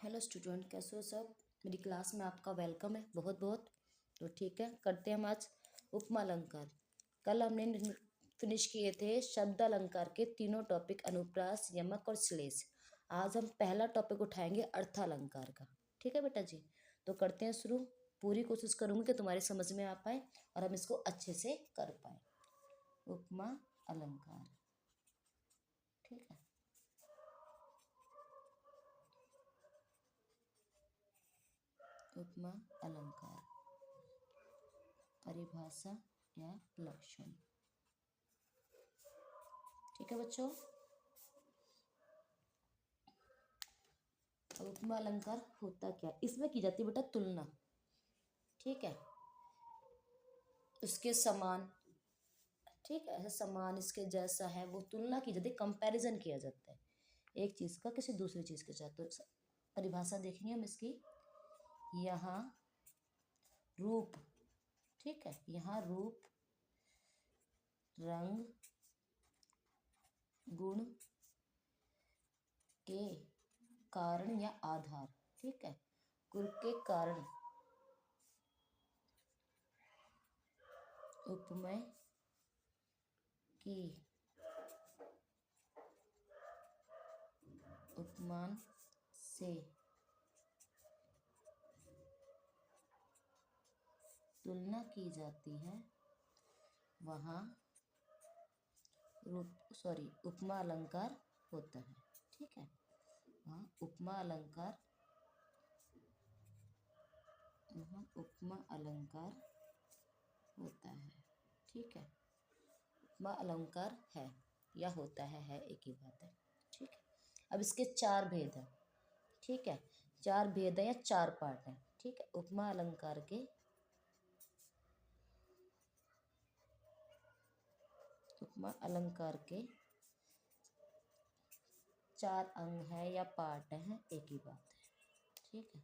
Hello student, कैसे हो सब। मेरी क्लास में आपका वेलकम है बहुत बहुत। तो ठीक है, करते हैं हम आज उपमा अलंकार। कल हमने फिनिश किए थे शब्द अलंकार के तीनों टॉपिक, अनुप्रास, यमक और श्लेष। आज हम पहला टॉपिक उठाएंगे अर्थालंकार का। ठीक है बेटा जी, तो करते हैं शुरू। पूरी कोशिश करूंगी कि तुम्हारे समझ में आ पाए और हम इसको अच्छे से कर पाए। उपमा अलंकार, ठीक है। उपमा अलंकार, परिभाषा या लक्षण। ठीक है बच्चों, अब उपमा अलंकार होता क्या, इसमें की जाती है बेटा तुलना। ठीक है, उसके समान, ठीक है, ऐसा समान इसके जैसा है वो तुलना की जाती है, कंपैरिजन किया जाता है एक चीज का किसी दूसरी चीज के साथ। तो परिभाषा देखेंगे हम इसकी। यहाँ रूप, ठीक है, यहाँ रूप, रंग, गुण के कारण या आधार, ठीक है, गुण के कारण उपमेय की उपमान से तुलना की जाती है, वहाँ उपमा अलंकार होता है। ठीक है, वहाँ उपमा अलंकार, वहाँ उपमा अलंकार होता है। ठीक है, उपमा अलंकार है या होता है एक ही बात है। ठीक है, अब इसके चार भेद हैं। ठीक है, चार भेद है या चार पार्ट हैं। ठीक है, उपमा अलंकार के उपमा अलंकार के चार अंग है या पार्ट हैं, एक ही बात है। ठीक है,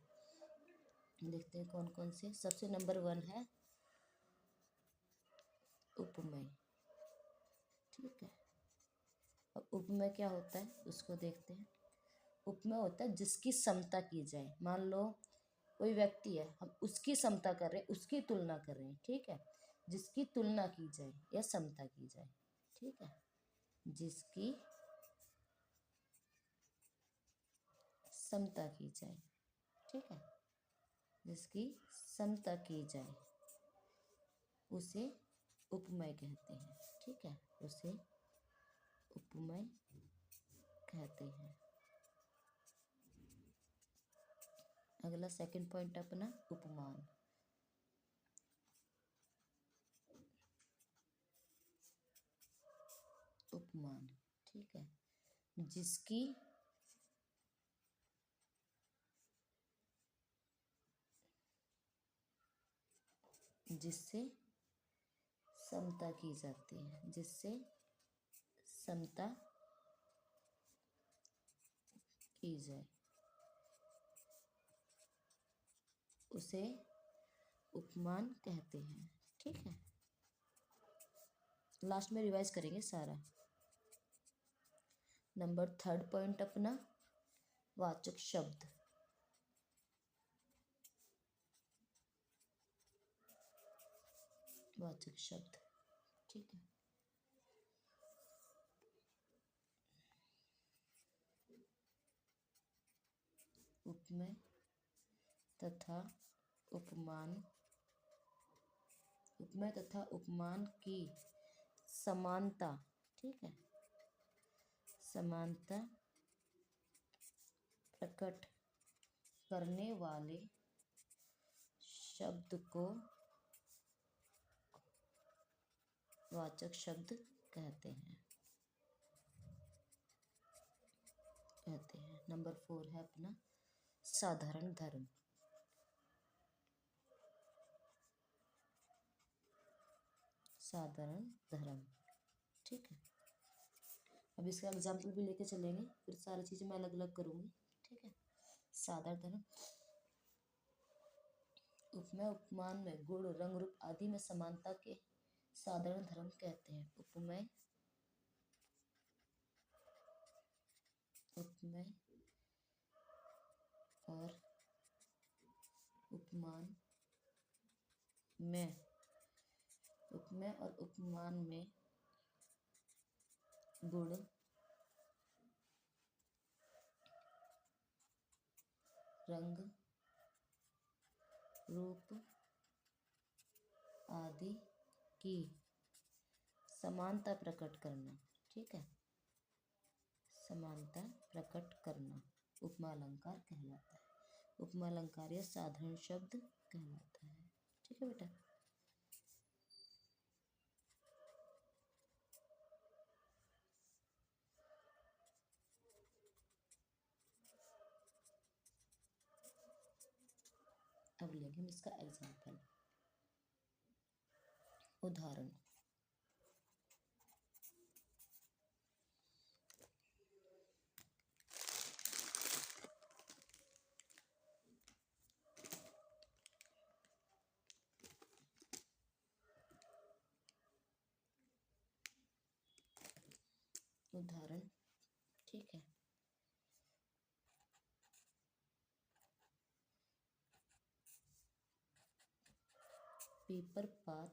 देखते हैं कौन कौन से। सबसे नंबर 1 है उपमेय। ठीक है, अब उपमेय क्या होता है उसको देखते हैं। उपमेय होता है जिसकी समता की जाए। मान लो कोई व्यक्ति है, हम उसकी समता कर रहे हैं, उसकी तुलना कर रहे हैं। ठीक है, जिसकी तुलना की जाए या समता की जाए। ठीक है, जिसकी समता की जाए। ठीक है, जिसकी समता की जाए उसे उपमेय कहते हैं। ठीक है, उसे उपमेय कहते हैं। अगला सेकंड पॉइंट अपना उपमान। उपमान, ठीक है, जिसकी जिससे समता की जाती है, जिससे समता की जाए उसे उपमान कहते हैं। ठीक है, लास्ट में रिवाइज करेंगे सारा। नंबर 3 पॉइंट अपना वाचक शब्द। वाचक शब्द, ठीक है, उपमेय तथा उपमान, उपमेय तथा उपमान की समानता। ठीक है, समानता प्रकट करने वाले शब्द को वाचक शब्द कहते हैं। नंबर 4 है अपना साधारण धर्म। साधारण धर्म, ठीक है, अब इसका एग्जाम्पल भी लेके चलेंगे, फिर सारी चीजें मैं अलग अलग करूंगी। ठीक है, साधारण धर्म उपमेय उपमान में गुण, रंग, रूप आदि में समानता के साधारण धर्म कहते हैं। उपमेय उपमेय उपमान में, उपमेय और उपमान में गुण, रंग, रूप आदि की समानता प्रकट करना। ठीक है, समानता प्रकट करना उपमा अलंकार कहलाता है। उपमा अलंकार या साधारण शब्द कहलाता है। ठीक है बेटा। अब लेंगे हम इसका एग्जाम्पल, उदाहरण। उदाहरण, ठीक है। पेपर पात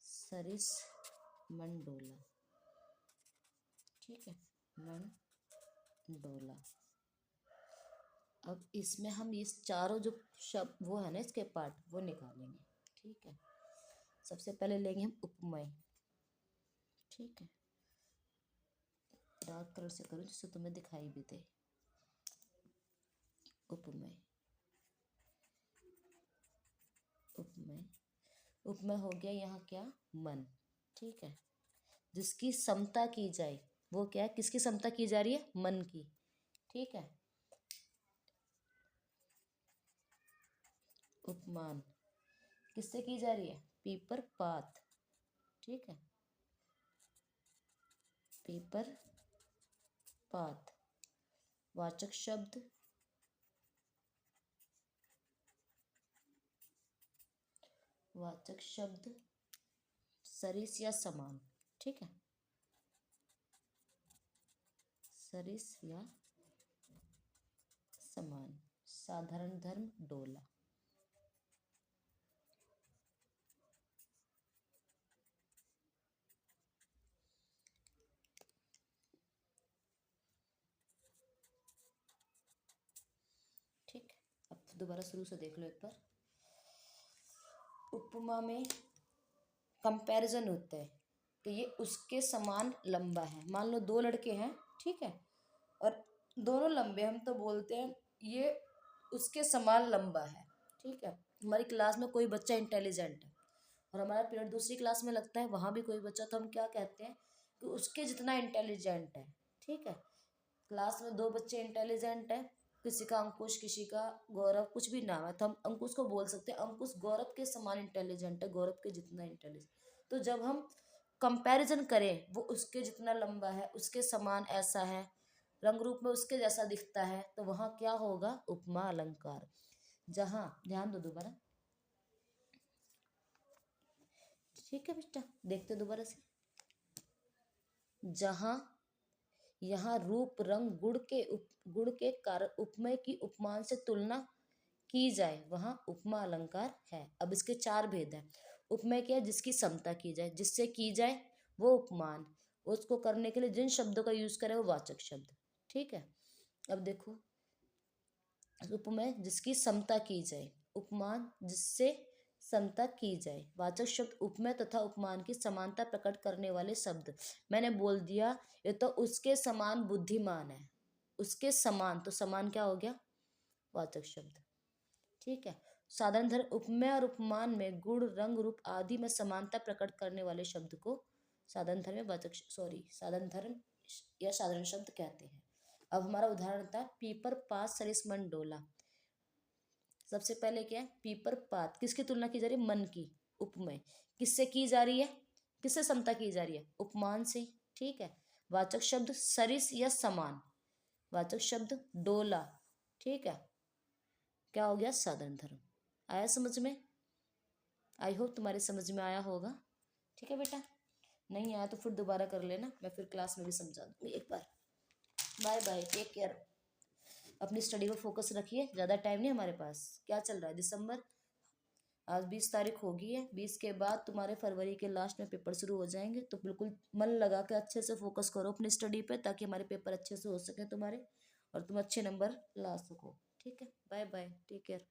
सरिस मंडोला। ठीक है, मंडोला। अब इसमें हम ये चारों जो शब्द वो है ना, इसके पार्ट वो निकालेंगे। ठीक है, सबसे पहले लेंगे हम उपमेय। ठीक है, डार्क कलर से करो जिससे तुम्हें दिखाई भी दे। उपमेय, उपमेय, उपमेय हो गया यहाँ क्या, मन। ठीक है, जिसकी समता की जाए वो क्या है, किसकी समता की जा रही है, मन की। ठीक है, उपमान किससे की जा रही है, पेपर पात। ठीक है, पेपर पात। वाचक शब्द, वाचक शब्द सरिस या समान। ठीक है, सरिस या समान। साधारण धर्म डोला। ठीक, अब दोबारा शुरू से देख लो एक बार। उपमा में कंपैरिजन होता है तो ये उसके समान लंबा है। मान लो दो लड़के हैं, ठीक है, और दोनों लंबे, हम तो बोलते हैं ये उसके समान लंबा है। ठीक है, हमारी क्लास में कोई बच्चा इंटेलिजेंट है और हमारा पीरियड दूसरी क्लास में लगता है, वहाँ भी कोई बच्चा, तो हम क्या कहते हैं कि उसके जितना इंटेलिजेंट है। ठीक है, क्लास में दो बच्चे इंटेलिजेंट हैं, किसी का अंकुश, किसी का गौरव, कुछ भी नाम है, तो हम अंकुश को बोल सकते हैं अंकुश गौरव के समान इंटेलिजेंट है, गौरव के जितना इंटेलिजेंट। तो जब हम कंपैरिजन करें, वो उसके जितना लंबा है, उसके समान ऐसा है, रंग रूप में उसके जैसा दिखता है, तो वहां क्या होगा, उपमा अलंकार। जहां, ध्यान दो दोबारा। ठीक है बेटा, देखते दोबारा से। जहां यहाँ रूप, रंग, गुण के कारण उपमेय की उपमान से तुलना की जाए, वहां उपमा अलंकार है। अब इसके चार भेद हैं। उपमेय क्या है, जिसकी समता की जाए, जिससे की जाए वो उपमान, उसको करने के लिए जिन शब्दों का यूज करें वो वाचक शब्द। ठीक है, अब देखो, उपमेय जिसकी समता की जाए, उपमान जिससे समता की जाए, वाचक शब्द उपमेय तथा उपमान की समानता प्रकट करने वाले शब्द। मैंने बोल दिया ये तो उसके समान बुद्धिमान है, उसके समान, तो समान क्या हो गया, वाचक शब्द। ठीक है, साधारण धर्म, उपमेय और उपमान में गुण, रंग, रूप आदि में समानता प्रकट करने वाले शब्द को साधारण धर्म में वाचक, साधारण धर्म या साधारण शब्द कहते हैं। अब हमारा उदाहरण था पीपर पात सरिस मन डोला। सबसे पहले क्या है, पीपर पात किसकी तुलना की जा रही है, मन की। उपमेय किससे की जा रही है, किससे समता की जा रही है, उपमान से। ठीक है, वाचक शब्द सरिस या समान, वाचक शब्द डोला। ठीक है, क्या हो गया, साधारण धर्म। आया समझ में, आई होप तुम्हारे समझ में आया होगा। ठीक है बेटा, नहीं आया तो फिर दोबारा कर लेना, मैं फिर क्लास में भी समझा दूंगी एक बार। Bye bye, take care. अपनी स्टडी पर फोकस रखिए, ज़्यादा टाइम नहीं हमारे पास। क्या चल रहा है, दिसंबर, आज 20 तारीख हो गई है, 20 के बाद तुम्हारे फरवरी के लास्ट में पेपर शुरू हो जाएंगे। तो बिल्कुल मन लगा के अच्छे से फोकस करो अपनी स्टडी पे, ताकि हमारे पेपर अच्छे से हो सके तुम्हारे, और तुम अच्छे नंबर ला सको। ठीक है, बाय बाय, टेक केयर।